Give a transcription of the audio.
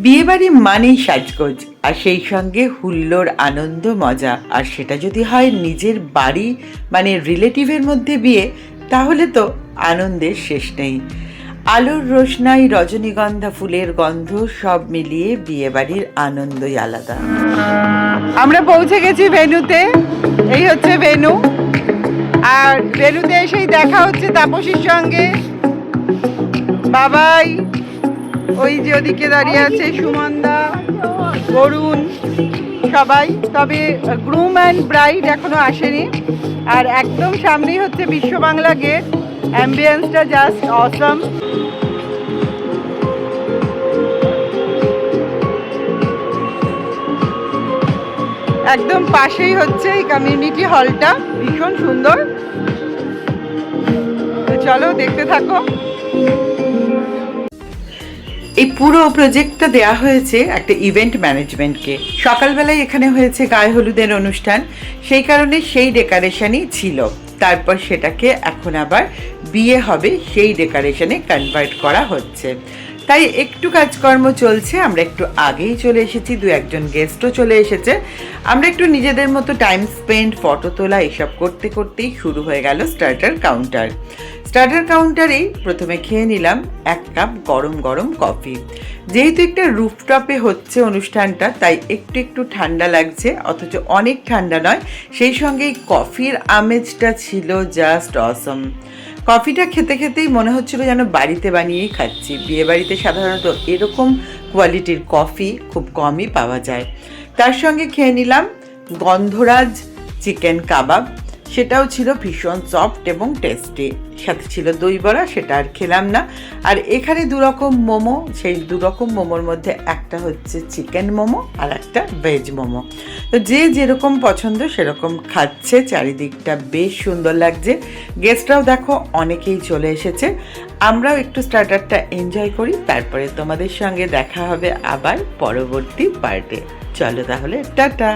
বিয়েবাড়ি মানেই সাজগোজ, আর সেই সঙ্গে হুল্লোড়, আনন্দ, মজা। আর সেটা যদি হয় নিজের বাড়ি মানে রিলেটিভের মধ্যে বিয়ে, তাহলে তো আনন্দের শেষ নেই। আলোর রোশনাই, রজনীগন্ধা ফুলের গন্ধ সব মিলিয়ে বিয়েবাড়ির আনন্দই আলাদা। আমরা পৌঁছে গেছি ভেন্যুতে। এই হচ্ছে ভেন্যু, আর ভেন্যুতে এসেই দেখা হচ্ছে তাপসীর সঙ্গে। বাবাই, ওই যে ওদিকে দাঁড়িয়ে আছে সুমনদা, অরুণ, সবাই। তবে গ্রুম অ্যান্ড ব্রাইড এখনো আসেনি। আর একদম সামনেই হচ্ছে বিশ্ব বাংলা গেট। অ্যাম্বিয়েন্সটা জাস্ট অসম। একদম পাশেই হচ্ছে এই কমিউনিটি হলটা, ভীষণ সুন্দর। তো চলো দেখতে থাকো। এই পুরো প্রজেক্টটা দেয়া হয়েছে একটা ইভেন্ট ম্যানেজমেন্টকে। সকালবেলায় এখানে হয়েছে গায়ে হলুদের অনুষ্ঠান, সেই কারণে সেই ডেকোরেশনই ছিল। তারপর সেটাকে এখন আবার বিয়ে হবে সেই ডেকোরেশনে কনভার্ট করা হচ্ছে, তাই একটু কাজকর্ম চলছে। আমরা একটু আগেই চলে এসেছি, দু একজন গেস্টও চলে এসেছে। আমরা একটু নিজেদের মতো টাইম স্পেন্ড, ফটো তোলা এসব করতে করতেই শুরু হয়ে গেল স্টার্টার কাউন্টার। স্টার্টার কাউন্টারেই প্রথমে খেয়ে নিলাম এক কাপ গরম গরম কফি। যেহেতু একটা রুফটপে হচ্ছে অনুষ্ঠানটা, তাই একটু একটু ঠান্ডা লাগছে, অথচ অনেক ঠান্ডা নয়। সেই সঙ্গে এই কফির আমেজটা ছিল জাস্ট অসম। কফিটা খেতে খেতেই মনে হচ্ছিল যেন বাড়িতে বানিয়েই খাচ্ছি। বিয়েবাড়িতে সাধারণত এরকম কোয়ালিটির কফি খুব কমই পাওয়া যায়। তার সঙ্গে খেয়ে নিলাম গন্ধরাজ চিকেন কাবাব, সেটাও ছিল ভীষণ সফট এবং টেস্টি। সাথে ছিল দই বড়া, সেটা আর খেলাম না। আর এখানে দুরকম মোমো, সেই দুরকম মোমোর মধ্যে একটা হচ্ছে চিকেন মোমো আর একটা ভেজ মোমো। তো যে যেরকম পছন্দ সেরকম খাচ্ছে। চারিদিকটা বেশ সুন্দর লাগছে। গেস্টরাও দেখো অনেকেই চলে এসেছে। আমরাও একটু স্টার্টারটা এনজয় করি, তারপরে তোমাদের সঙ্গে দেখা হবে আবার পরবর্তী পার্টে। চলো তাহলে, টাটা।